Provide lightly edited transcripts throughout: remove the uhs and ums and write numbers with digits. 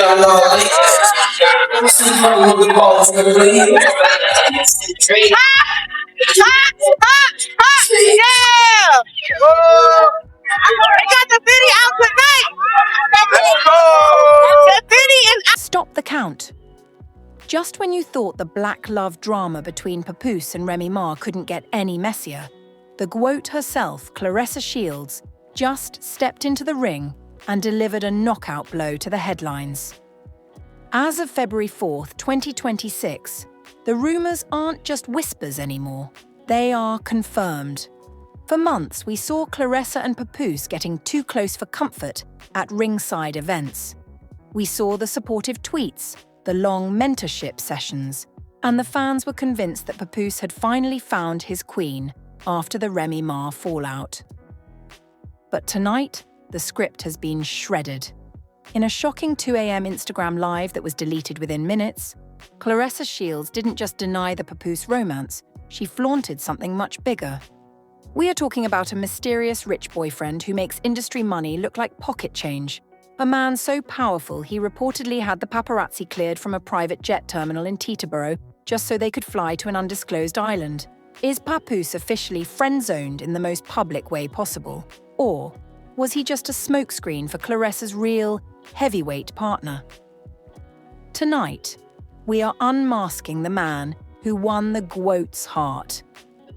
Yeah! We got the video out tonight! Let's go! The video is out! Stop the count. Just when you thought the black love drama between Papoose and Remy Ma couldn't get any messier, the GWOAT herself, Claressa Shields, just stepped into the ring and delivered a knockout blow to the headlines. As of February 4th, 2026, the rumours aren't just whispers anymore. They are confirmed. For months, we saw Claressa and Papoose getting too close for comfort at ringside events. We saw the supportive tweets, the long mentorship sessions, and the fans were convinced that Papoose had finally found his queen after the Remy Ma fallout. But tonight, the script has been shredded. In a shocking 2 a.m. Instagram Live that was deleted within minutes, Claressa Shields didn't just deny the Papoose romance, she flaunted something much bigger. We are talking about a mysterious rich boyfriend who makes industry money look like pocket change. A man so powerful he reportedly had the paparazzi cleared from a private jet terminal in Teterboro just so they could fly to an undisclosed island. Is Papoose officially friend-zoned in the most public way possible? Or was he just a smokescreen for Claressa's real, heavyweight partner? Tonight, we are unmasking the man who won the GWOAT's heart.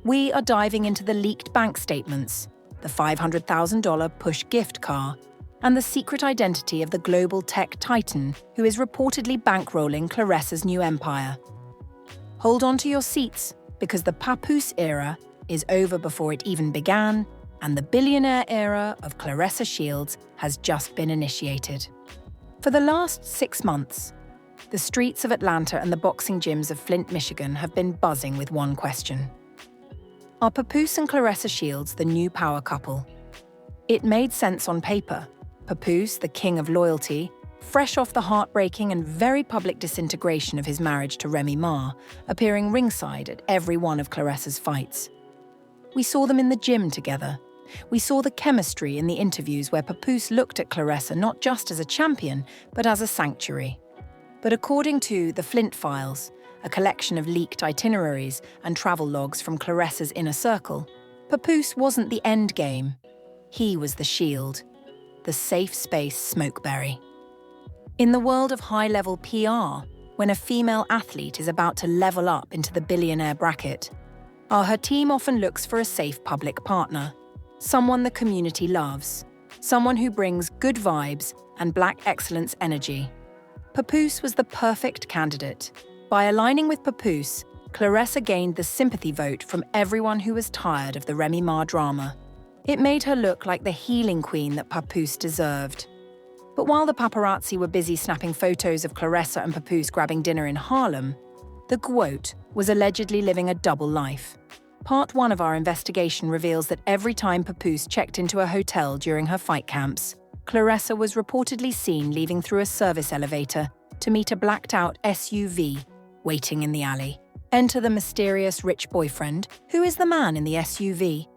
We are diving into the leaked bank statements, the $500,000 push gift car, and the secret identity of the global tech titan who is reportedly bankrolling Claressa's new empire. Hold on to your seats, because the Papoose era is over before it even began, and the billionaire era of Claressa Shields has just been initiated. For the last 6 months, the streets of Atlanta and the boxing gyms of Flint, Michigan have been buzzing with one question. Are Papoose and Claressa Shields the new power couple? It made sense on paper. Papoose, the king of loyalty, fresh off the heartbreaking and very public disintegration of his marriage to Remy Ma, appearing ringside at every one of Claressa's fights. We saw them in the gym together. We saw the chemistry in the interviews where Papoose looked at Claressa not just as a champion, but as a sanctuary. But according to the Flint Files, a collection of leaked itineraries and travel logs from Claressa's inner circle, Papoose wasn't the end game. He was the shield, the safe space smokeberry. In the world of high-level PR, when a female athlete is about to level up into the billionaire bracket, her team often looks for a safe public partner, someone the community loves, someone who brings good vibes and black excellence energy. Papoose was the perfect candidate. By aligning with Papoose, Claressa gained the sympathy vote from everyone who was tired of the Remy Ma drama. It made her look like the healing queen that Papoose deserved. But while the paparazzi were busy snapping photos of Claressa and Papoose grabbing dinner in Harlem, the GWOAT was allegedly living a double life. Part 1 of our investigation reveals that every time Papoose checked into a hotel during her fight camps, Claressa was reportedly seen leaving through a service elevator to meet a blacked-out SUV waiting in the alley. Enter the mysterious rich boyfriend, who is the man in the SUV.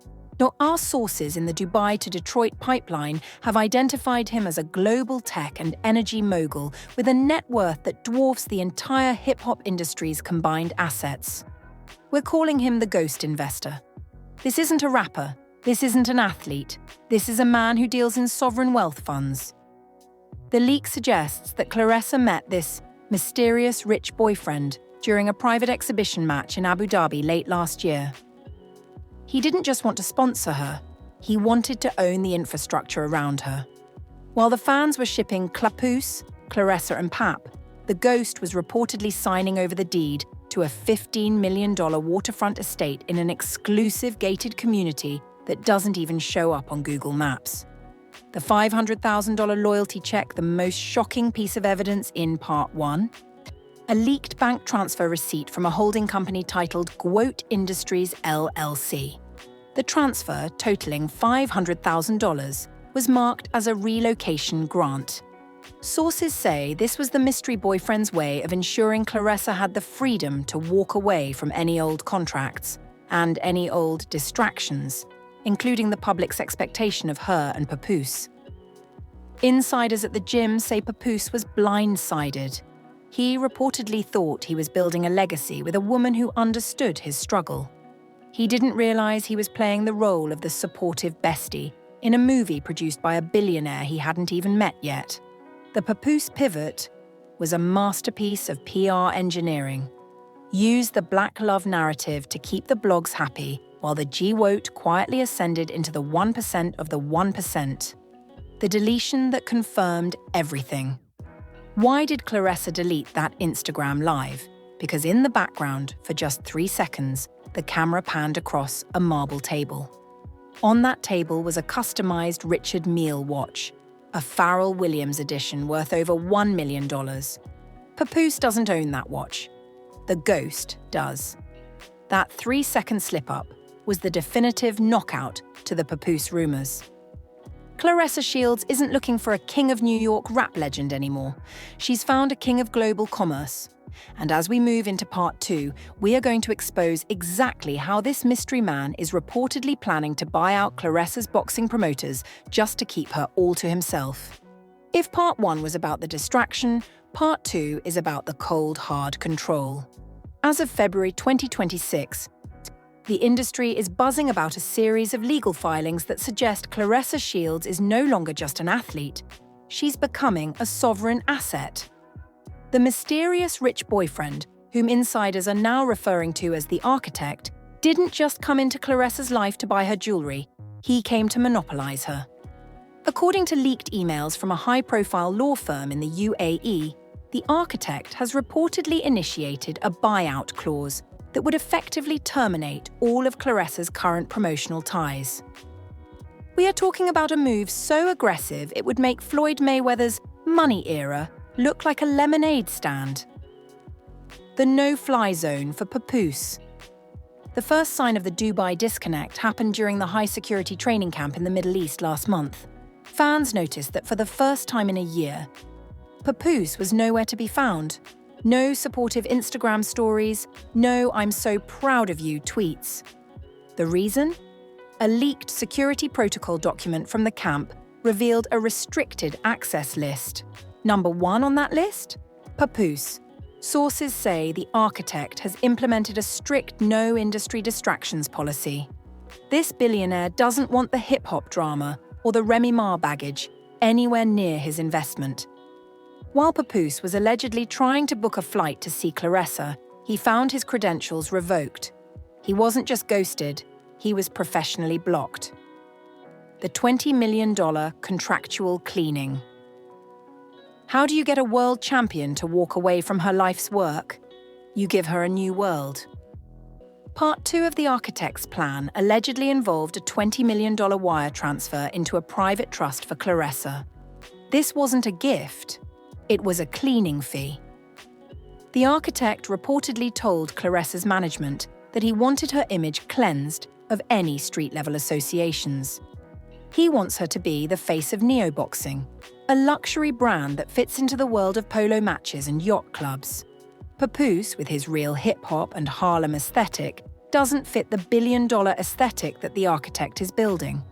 Now, our sources in the Dubai to Detroit pipeline have identified him as a global tech and energy mogul with a net worth that dwarfs the entire hip-hop industry's combined assets. We're calling him the ghost investor. This isn't a rapper. This isn't an athlete. This is a man who deals in sovereign wealth funds. The leak suggests that Claressa met this mysterious rich boyfriend during a private exhibition match in Abu Dhabi late last year. He didn't just want to sponsor her, he wanted to own the infrastructure around her. While the fans were shipping Papoose, Claressa and Pap, the ghost was reportedly signing over the deed to a $15 million waterfront estate in an exclusive gated community that doesn't even show up on Google Maps. The $500,000 loyalty check, the most shocking piece of evidence in Part 1? A leaked bank transfer receipt from a holding company titled GWOAT Industries LLC. The transfer, totaling $500,000, was marked as a relocation grant. Sources say this was the mystery boyfriend's way of ensuring Claressa had the freedom to walk away from any old contracts and any old distractions, including the public's expectation of her and Papoose. Insiders at the gym say Papoose was blindsided. He reportedly thought he was building a legacy with a woman who understood his struggle. He didn't realize he was playing the role of the supportive bestie in a movie produced by a billionaire he hadn't even met yet. The Papoose pivot was a masterpiece of PR engineering. Use the Black Love narrative to keep the blogs happy while the G-Wote quietly ascended into the 1% of the 1%. The deletion that confirmed everything. Why did Claressa delete that Instagram live? Because in the background, for just 3 seconds, the camera panned across a marble table. On that table was a customized Richard Mille watch, a Pharrell Williams edition worth over $1 million. Papoose doesn't own that watch. The ghost does. That 3-second slip-up was the definitive knockout to the Papoose rumors. Claressa Shields isn't looking for a king of New York rap legend anymore. She's found a king of global commerce. And as we move into part 2, we are going to expose exactly how this mystery man is reportedly planning to buy out Claressa's boxing promoters just to keep her all to himself. If part 1 was about the distraction, part 2 is about the cold, hard control. As of February 2026, the industry is buzzing about a series of legal filings that suggest Claressa Shields is no longer just an athlete. She's becoming a sovereign asset. The mysterious rich boyfriend, whom insiders are now referring to as the architect, didn't just come into Claressa's life to buy her jewelry. He came to monopolize her. According to leaked emails from a high-profile law firm in the UAE, the architect has reportedly initiated a buyout clause that would effectively terminate all of Claressa's current promotional ties. We are talking about a move so aggressive it would make Floyd Mayweather's money era look like a lemonade stand. The no-fly zone for Papoose. The first sign of the Dubai disconnect happened during the high-security training camp in the Middle East last month. Fans noticed that for the first time in a year, Papoose was nowhere to be found. No supportive Instagram stories, no "I'm so proud of you" tweets. The reason? A leaked security protocol document from the camp revealed a restricted access list. Number 1 on that list? Papoose. Sources say the architect has implemented a strict no industry distractions policy. This billionaire doesn't want the hip-hop drama or the Remy Ma baggage anywhere near his investment. While Papoose was allegedly trying to book a flight to see Claressa, he found his credentials revoked. He wasn't just ghosted, he was professionally blocked. The $20 million contractual cleaning. How do you get a world champion to walk away from her life's work? You give her a new world. Part 2 of the architect's plan allegedly involved a $20 million wire transfer into a private trust for Claressa. This wasn't a gift. It was a cleaning fee. The architect reportedly told Claressa's management that he wanted her image cleansed of any street-level associations. He wants her to be the face of neoboxing, a luxury brand that fits into the world of polo matches and yacht clubs. Papoose, with his real hip-hop and Harlem aesthetic, doesn't fit the billion-dollar aesthetic that the architect is building.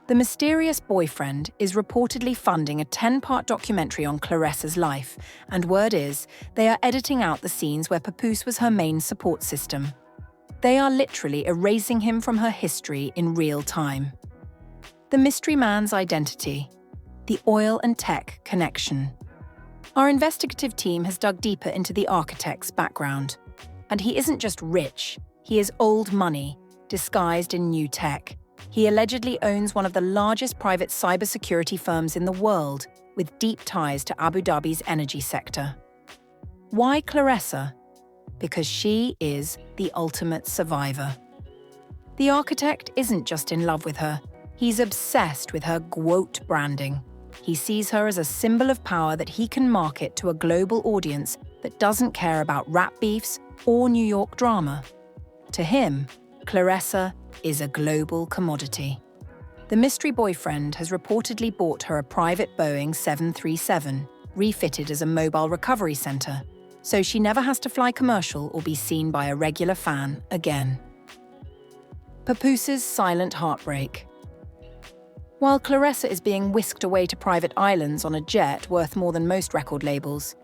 The mysterious boyfriend is reportedly funding a 10-part documentary on Claressa's life, and word is, they are editing out the scenes where Papoose was her main support system. They are literally erasing him from her history in real time. The mystery man's identity. The oil and tech connection. Our investigative team has dug deeper into the architect's background. And he isn't just rich, he is old money, disguised in new tech. He allegedly owns one of the largest private cybersecurity firms in the world, with deep ties to Abu Dhabi's energy sector. Why Claressa? Because she is the ultimate survivor. The architect isn't just in love with her, he's obsessed with her G-Wote branding. He sees her as a symbol of power that he can market to a global audience that doesn't care about rap beefs or New York drama. To him, Claressa is a global commodity. The mystery boyfriend has reportedly bought her a private Boeing 737, refitted as a mobile recovery center, so she never has to fly commercial or be seen by a regular fan again. Papoose's silent heartbreak. While Claressa is being whisked away to private islands on a jet worth more than most record labels,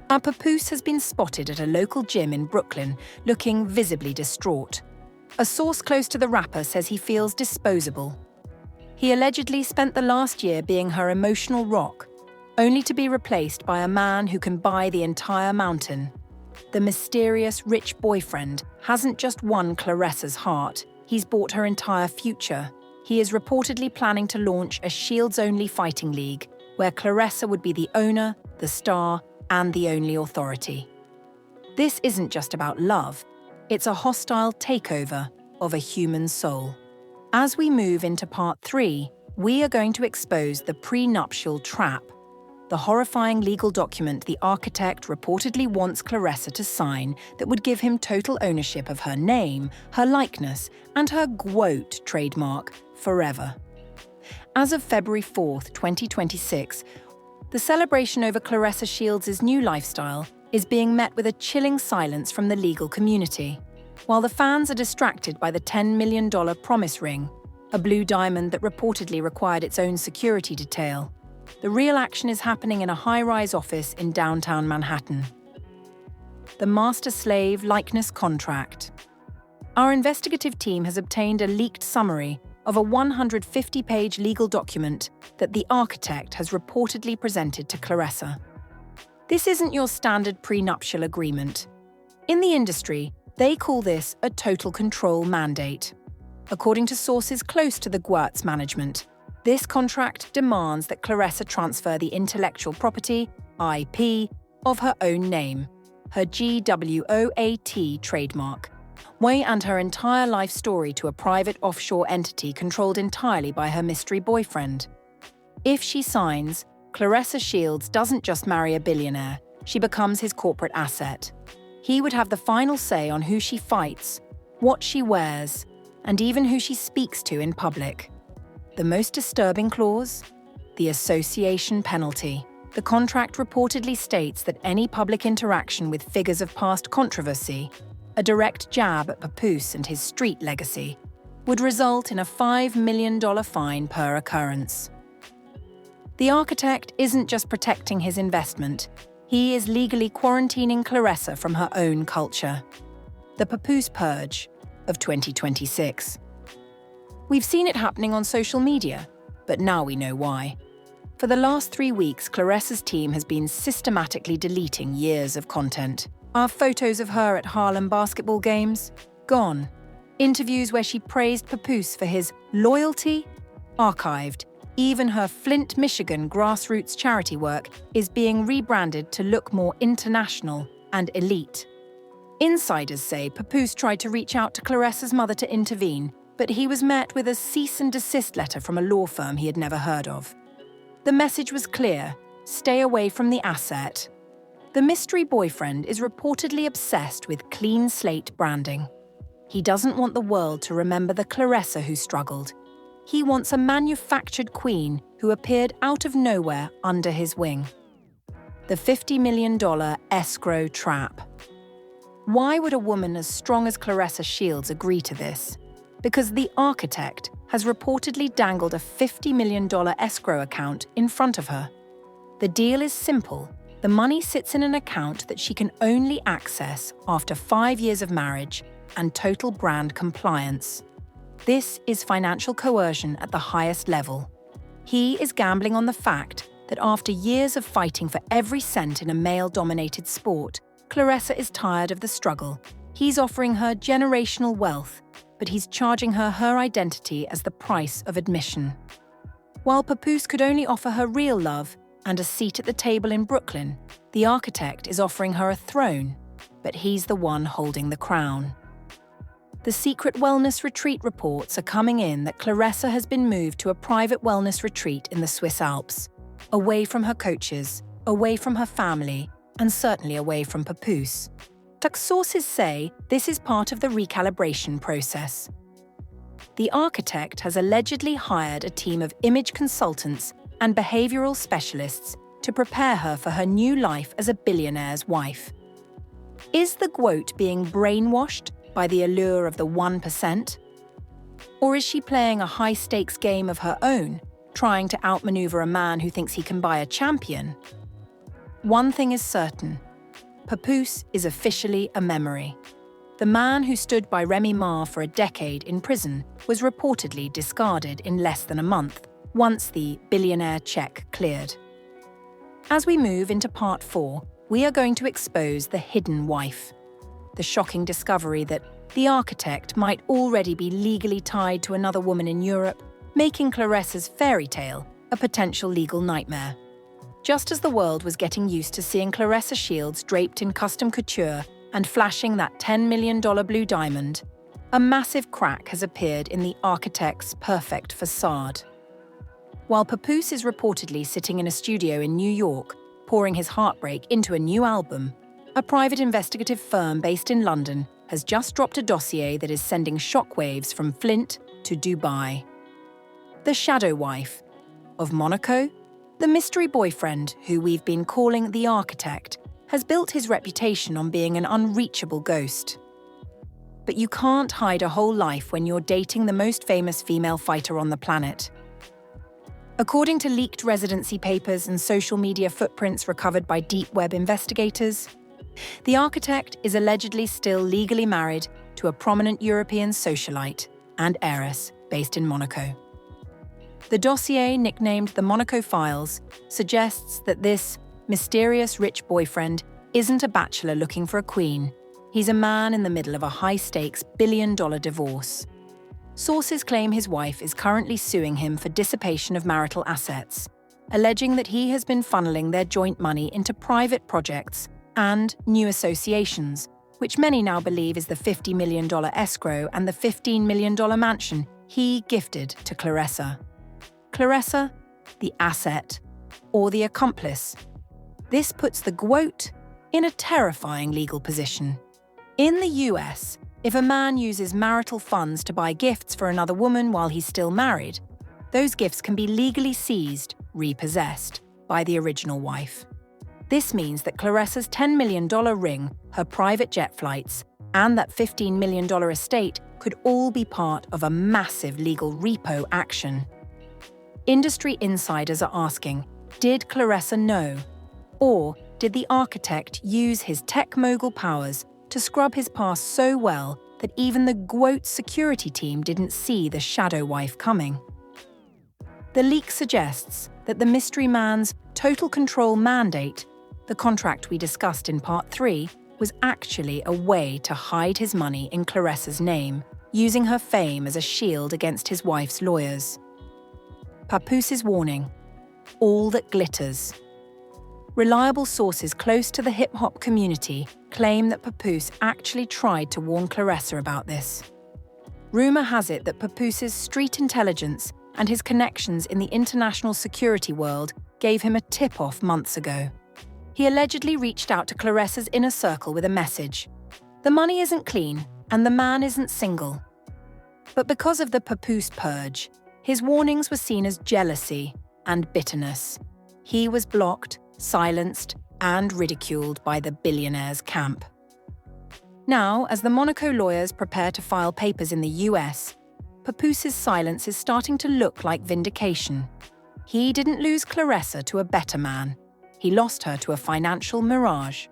our Papoose has been spotted at a local gym in Brooklyn, looking visibly distraught. A source close to the rapper says he feels disposable. He allegedly spent the last year being her emotional rock, only to be replaced by a man who can buy the entire mountain. The mysterious rich boyfriend hasn't just won Claressa's heart, he's bought her entire future. He is reportedly planning to launch a Shields-only fighting league, where Claressa would be the owner, the star, and the only authority. This isn't just about love, it's a hostile takeover of a human soul. As we move into part 3, we are going to expose the prenuptial trap, the horrifying legal document the architect reportedly wants Claressa to sign that would give him total ownership of her name, her likeness, and her GWOAT trademark forever. As of February 4th, 2026, the celebration over Claressa Shields' new lifestyle is being met with a chilling silence from the legal community. While the fans are distracted by the $10 million promise ring, a blue diamond that reportedly required its own security detail, the real action is happening in a high-rise office in downtown Manhattan. The master-slave likeness contract. Our investigative team has obtained a leaked summary of a 150-page legal document that the architect has reportedly presented to Claressa. This isn't your standard prenuptial agreement. In the industry, they call this a total control mandate. According to sources close to the GWOAT's management, this contract demands that Claressa transfer the intellectual property, IP, of her own name, her GWOAT trademark, and her entire life story to a private offshore entity controlled entirely by her mystery boyfriend. If she signs, Claressa Shields doesn't just marry a billionaire, she becomes his corporate asset. He would have the final say on who she fights, what she wears, and even who she speaks to in public. The most disturbing clause? The association penalty. The contract reportedly states that any public interaction with figures of past controversy, a direct jab at Papoose and his street legacy, would result in a $5 million fine per occurrence. The architect isn't just protecting his investment, he is legally quarantining Claressa from her own culture. The Papoose Purge of 2026. We've seen it happening on social media, but now we know why. For the last 3 weeks, Claressa's team has been systematically deleting years of content. Our photos of her at Harlem basketball games? Gone. Interviews where she praised Papoose for his loyalty? Archived. Even her Flint, Michigan grassroots charity work is being rebranded to look more international and elite. Insiders say Papoose tried to reach out to Claressa's mother to intervene, but he was met with a cease and desist letter from a law firm he had never heard of. The message was clear: stay away from the asset. The mystery boyfriend is reportedly obsessed with clean slate branding. He doesn't want the world to remember the Claressa who struggled. He wants a manufactured queen who appeared out of nowhere under his wing. The $50 million escrow trap. Why would a woman as strong as Claressa Shields agree to this? Because the architect has reportedly dangled a $50 million escrow account in front of her. The deal is simple. The money sits in an account that she can only access after 5 years of marriage and total brand compliance. This is financial coercion at the highest level. He is gambling on the fact that after years of fighting for every cent in a male-dominated sport, Claressa is tired of the struggle. He's offering her generational wealth, but he's charging her her identity as the price of admission. While Papoose could only offer her real love and a seat at the table in Brooklyn, the architect is offering her a throne, but he's the one holding the crown. The secret wellness retreat reports are coming in that Claressa has been moved to a private wellness retreat in the Swiss Alps, away from her coaches, away from her family, and certainly away from Papoose. Sources say this is part of the recalibration process. The architect has allegedly hired a team of image consultants and behavioral specialists to prepare her for her new life as a billionaire's wife. Is the GWOAT being brainwashed by the allure of the 1%? Or is she playing a high-stakes game of her own, trying to outmaneuver a man who thinks he can buy a champion. One thing is certain. Papoose is officially a memory. The man who stood by Remy Ma for a decade in prison was reportedly discarded in less than a month, once the billionaire check cleared. As we move into part 4, we are going to expose the hidden wife. The shocking discovery that the architect might already be legally tied to another woman in Europe, making Claressa's fairy tale a potential legal nightmare. Just as the world was getting used to seeing Claressa Shields draped in custom couture and flashing that $10 million blue diamond, a massive crack has appeared in the architect's perfect facade. While Papoose is reportedly sitting in a studio in New York, pouring his heartbreak into a new album, a private investigative firm based in London has just dropped a dossier that is sending shockwaves from Flint to Dubai. The shadow wife of Monaco, the mystery boyfriend who we've been calling the architect, has built his reputation on being an unreachable ghost. But you can't hide a whole life when you're dating the most famous female fighter on the planet. According to leaked residency papers and social media footprints recovered by deep web investigators, the architect is allegedly still legally married to a prominent European socialite and heiress based in Monaco. The dossier, nicknamed the Monaco Files, suggests that this mysterious rich boyfriend isn't a bachelor looking for a queen. He's a man in the middle of a high-stakes billion-dollar divorce. Sources claim his wife is currently suing him for dissipation of marital assets, alleging that he has been funneling their joint money into private projects and new associations, which many now believe is the $50 million escrow and the $15 million mansion he gifted to Claressa. Claressa, the asset, or the accomplice. This puts the GWOAT in a terrifying legal position. In the US, if a man uses marital funds to buy gifts for another woman while he's still married, those gifts can be legally seized, repossessed, by the original wife. This means that Claressa's $10 million ring, her private jet flights, and that $15 million estate could all be part of a massive legal repo action. Industry insiders are asking, did Claressa know? Or did the architect use his tech mogul powers to scrub his past so well that even the GWOAT security team didn't see the shadow wife coming? The leak suggests that the mystery man's total control mandate, the contract we discussed in part 3, was actually a way to hide his money in Claressa's name, using her fame as a shield against his wife's lawyers. Papoose's warning: all that glitters. Reliable sources close to the hip-hop community claim that Papoose actually tried to warn Claressa about this. Rumour has it that Papoose's street intelligence and his connections in the international security world gave him a tip-off months ago. He allegedly reached out to Claressa's inner circle with a message: the money isn't clean and the man isn't single. But because of the Papoose purge, his warnings were seen as jealousy and bitterness. He was blocked, silenced, and ridiculed by the billionaire's camp. Now, as the Monaco lawyers prepare to file papers in the US, Papoose's silence is starting to look like vindication. He didn't lose Claressa to a better man. He lost her to a financial mirage.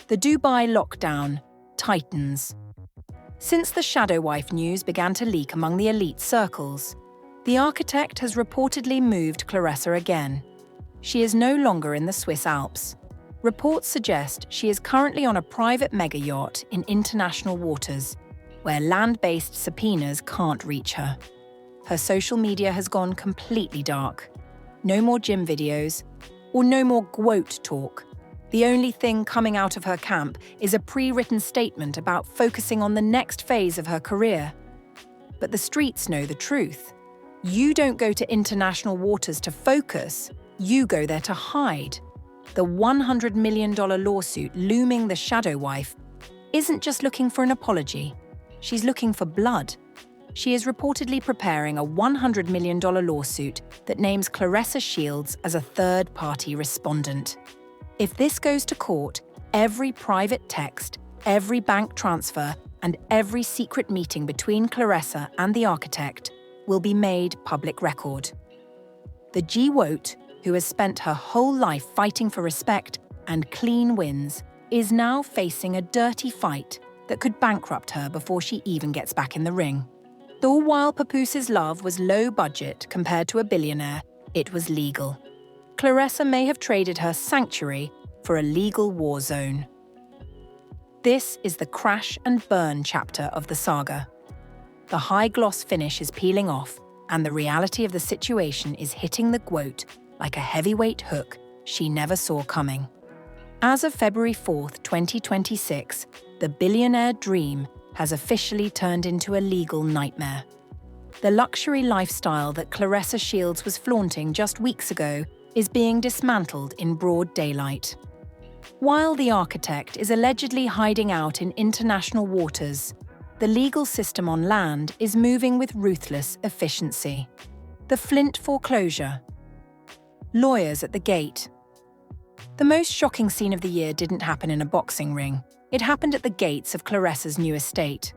The Dubai lockdown tightens. Since the shadow wife news began to leak among the elite circles, the architect has reportedly moved Claressa again. She is no longer in the Swiss Alps. Reports suggest she is currently on a private mega yacht in international waters, where land-based subpoenas can't reach her. Her social media has gone completely dark. No more gym videos, or no more GWOAT talk. The only thing coming out of her camp is a pre-written statement about focusing on the next phase of her career. But the streets know the truth. You don't go to international waters to focus, you go there to hide. The $100 million lawsuit looming the shadow wife isn't just looking for an apology. She's looking for blood. She is reportedly preparing a $100 million lawsuit that names Claressa Shields as a third-party respondent. If this goes to court, every private text, every bank transfer, and every secret meeting between Claressa and the architect will be made public record. The G-Woat, who has spent her whole life fighting for respect and clean wins, is now facing a dirty fight that could bankrupt her before she even gets back in the ring. Though while Papoose's love was low budget compared to a billionaire, it was legal. Claressa may have traded her sanctuary for a legal war zone. This is the crash and burn chapter of the saga. The high-gloss finish is peeling off, and the reality of the situation is hitting the Gwoat like a heavyweight hook she never saw coming. As of February 4th, 2026, the billionaire dream has officially turned into a legal nightmare. The luxury lifestyle that Claressa Shields was flaunting just weeks ago is being dismantled in broad daylight. While the architect is allegedly hiding out in international waters, the legal system on land is moving with ruthless efficiency. The Flint foreclosure. Lawyers at the gate. The most shocking scene of the year didn't happen in a boxing ring. It happened at the gates of Claressa's new estate.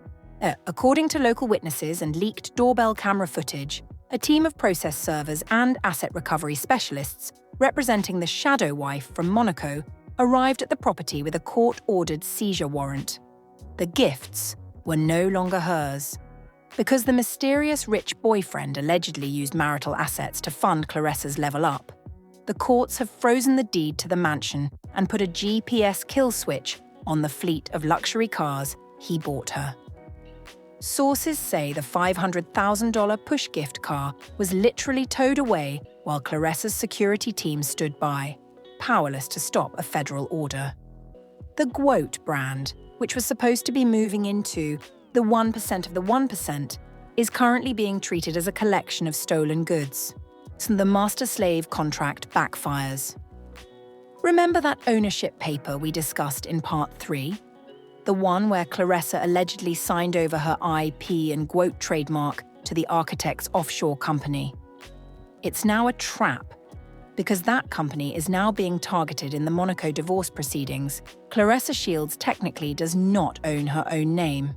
According to local witnesses and leaked doorbell camera footage, a team of process servers and asset recovery specialists representing the shadow wife from Monaco arrived at the property with a court-ordered seizure warrant. The gifts were no longer hers. Because the mysterious rich boyfriend allegedly used marital assets to fund Claressa's level up, the courts have frozen the deed to the mansion and put a GPS kill switch on the fleet of luxury cars he bought her. Sources say the $500,000 push gift car was literally towed away while Claressa's security team stood by, powerless to stop a federal order. The Gwoat brand, which was supposed to be moving into the 1% of the 1%, is currently being treated as a collection of stolen goods. So the master-slave contract backfires. Remember that ownership paper we discussed in Part 3? The one where Claressa allegedly signed over her IP and Gwoat trademark to the architect's offshore company. It's now a trap, because that company is now being targeted in the Monaco divorce proceedings. Claressa Shields technically does not own her own name.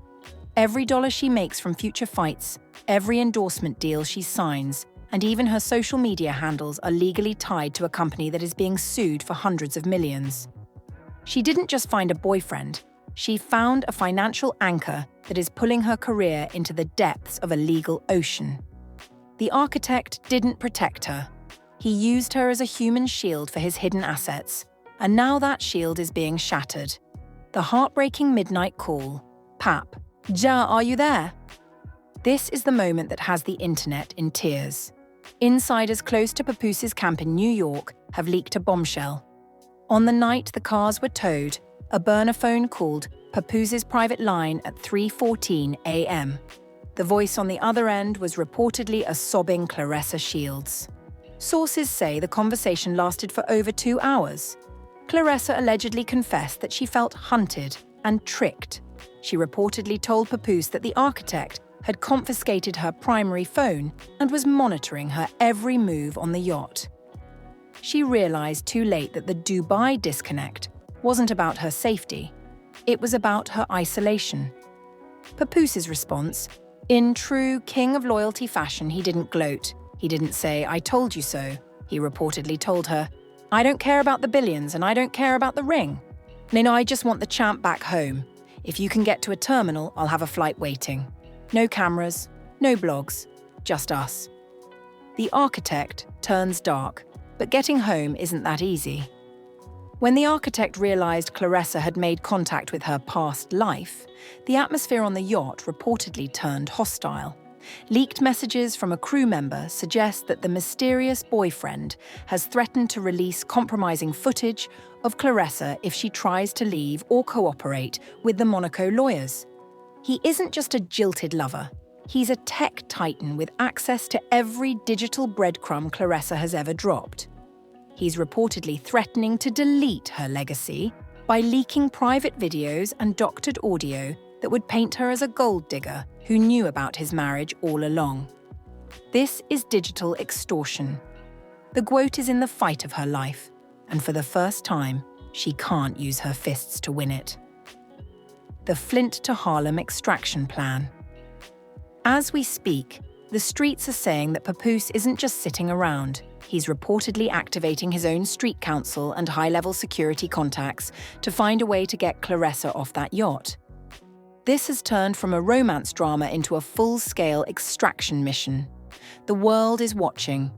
Every dollar she makes from future fights, every endorsement deal she signs, and even her social media handles are legally tied to a company that is being sued for hundreds of millions. She didn't just find a boyfriend, she found a financial anchor that is pulling her career into the depths of a legal ocean. The architect didn't protect her. He used her as a human shield for his hidden assets, and now that shield is being shattered. The heartbreaking midnight call. Pap, Ja, are you there? This is the moment that has the internet in tears. Insiders close to Papoose's camp in New York have leaked a bombshell. On the night the cars were towed, a burner phone called Papoose's private line at 3:14 a.m. The voice on the other end was reportedly a sobbing Claressa Shields. Sources say the conversation lasted for over 2 hours. Claressa allegedly confessed that she felt hunted and tricked. She reportedly told Papoose that the architect had confiscated her primary phone and was monitoring her every move on the yacht. She realized too late that the Dubai disconnect wasn't about her safety. It was about her isolation. Papoose's response, in true king of loyalty fashion, he didn't gloat. He didn't say, "I told you so." He reportedly told her, "I don't care about the billions and I don't care about the ring. No, I just want the champ back home. If you can get to a terminal, I'll have a flight waiting. No cameras, no blogs, just us." The architect turns dark, but getting home isn't that easy. When the architect realized Claressa had made contact with her past life, the atmosphere on the yacht reportedly turned hostile. Leaked messages from a crew member suggest that the mysterious boyfriend has threatened to release compromising footage of Claressa if she tries to leave or cooperate with the Monaco lawyers. He isn't just a jilted lover. He's a tech titan with access to every digital breadcrumb Claressa has ever dropped. He's reportedly threatening to delete her legacy by leaking private videos and doctored audio that would paint her as a gold digger who knew about his marriage all along. This is digital extortion. The Gwoat is in the fight of her life, and for the first time, she can't use her fists to win it. The Flint to Harlem extraction plan. As we speak, the streets are saying that Papoose isn't just sitting around. He's reportedly activating his own street council and high-level security contacts to find a way to get Claressa off that yacht. This has turned from a romance drama into a full-scale extraction mission. The world is watching.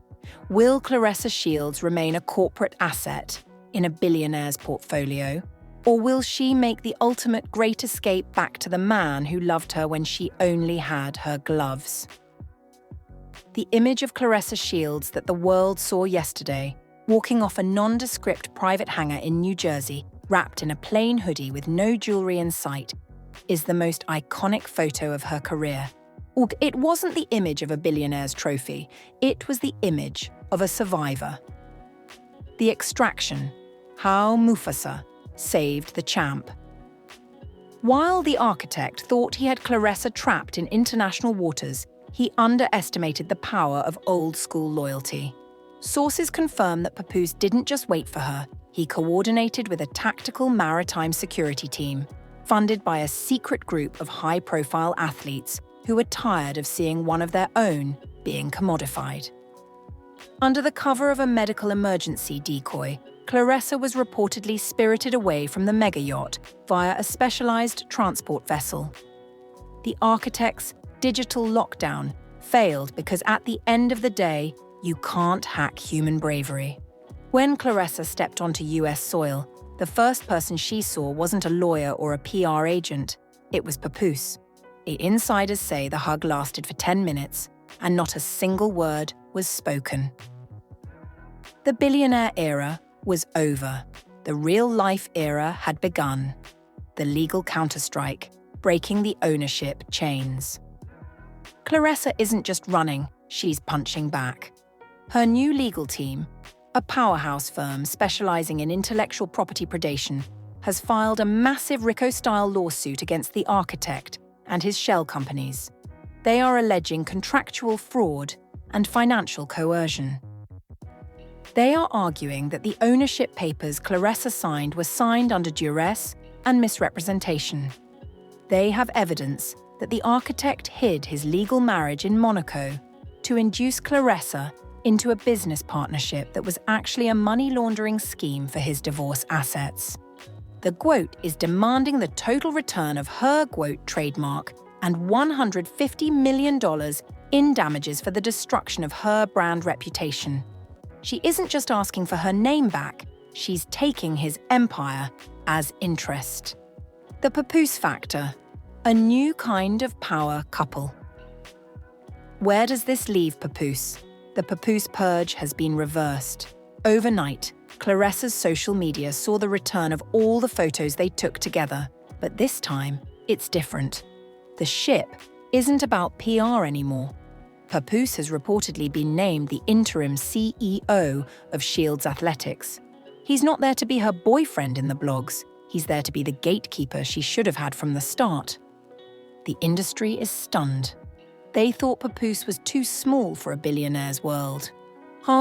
Will Claressa Shields remain a corporate asset in a billionaire's portfolio? Or will she make the ultimate great escape back to the man who loved her when she only had her gloves? The image of Claressa Shields that the world saw yesterday, walking off a nondescript private hangar in New Jersey, wrapped in a plain hoodie with no jewelry in sight, is the most iconic photo of her career. It wasn't the image of a billionaire's trophy, it was the image of a survivor. The extraction, how Mufasa saved the champ. While the architect thought he had Claressa trapped in international waters, he underestimated the power of old-school loyalty. Sources confirm that Papoose didn't just wait for her, he coordinated with a tactical maritime security team, funded by a secret group of high-profile athletes who were tired of seeing one of their own being commodified. Under the cover of a medical emergency decoy, Claressa was reportedly spirited away from the mega yacht via a specialized transport vessel. The architect's digital lockdown failed because at the end of the day, you can't hack human bravery. When Claressa stepped onto US soil, the first person she saw wasn't a lawyer or a PR agent, it was Papoose. Insiders say the hug lasted for 10 minutes and not a single word was spoken. The billionaire era was over. The real-life era had begun. The legal counterstrike, breaking the ownership chains. Claressa isn't just running, she's punching back. Her new legal team, a powerhouse firm specializing in intellectual property predation, has filed a massive RICO-style lawsuit against the architect and his shell companies. They are alleging contractual fraud and financial coercion. They are arguing that the ownership papers Claressa signed were signed under duress and misrepresentation. They have evidence that the architect hid his legal marriage in Monaco to induce Claressa into a business partnership that was actually a money laundering scheme for his divorce assets. The Quote is demanding the total return of her Quote trademark and $150 million in damages for the destruction of her brand reputation. She isn't just asking for her name back, she's taking his empire as interest. The Papoose factor, a new kind of power couple. Where does this leave Papoose? The Papoose purge has been reversed. Overnight, Claressa's social media saw the return of all the photos they took together, but this time, it's different. The ship isn't about PR anymore. Papoose has reportedly been named the interim CEO of Shields Athletics. He's not there to be her boyfriend in the blogs. He's there to be the gatekeeper she should have had from the start. The industry is stunned. They thought Papoose was too small for a billionaire's world.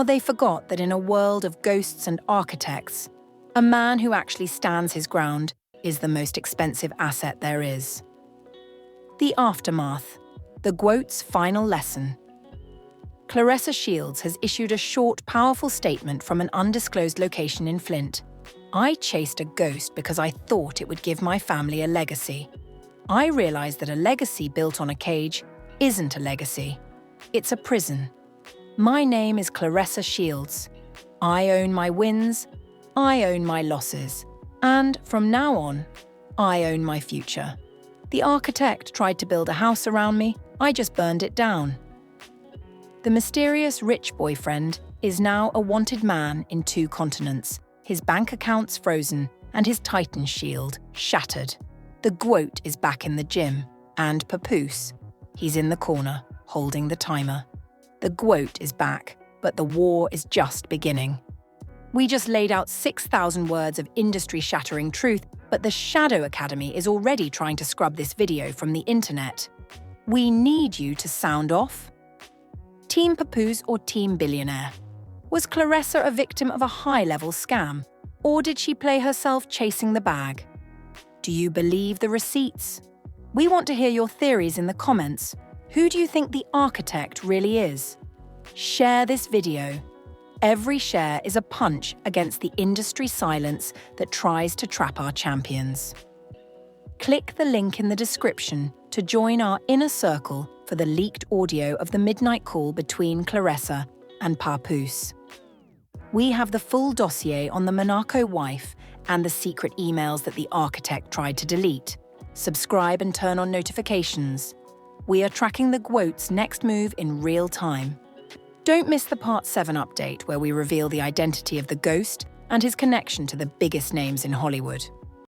They forgot that in a world of ghosts and architects, a man who actually stands his ground is the most expensive asset there is. The aftermath. The Quote's final lesson. Claressa Shields has issued a short, powerful statement from an undisclosed location in Flint. I chased a ghost because I thought it would give my family a legacy. I realized that a legacy built on a cage isn't a legacy. It's a prison. My name is Claressa Shields. I own my wins, I own my losses, and from now on, I own my future. The architect tried to build a house around me, I just burned it down. The mysterious rich boyfriend is now a wanted man in 2 continents, his bank accounts frozen and his Titan shield shattered. The Quote is back in the gym, and Papoose, he's in the corner, holding the timer. The Quote is back, but the war is just beginning. We just laid out 6,000 words of industry-shattering truth, but the Shadow Academy is already trying to scrub this video from the internet. We need you to sound off. Team Papoose or Team Billionaire? Was Claressa a victim of a high-level scam, or did she play herself chasing the bag? Do you believe the receipts? We want to hear your theories in the comments. Who do you think the architect really is? Share this video. Every share is a punch against the industry silence that tries to trap our champions. Click the link in the description to join our inner circle for the leaked audio of the midnight call between Claressa and Papoose. We have the full dossier on the Monaco wife and the secret emails that the architect tried to delete. Subscribe and turn on notifications. We are tracking the GWOAT's next move in real time. Don't miss the Part 7 update where we reveal the identity of the ghost and his connection to the biggest names in Hollywood.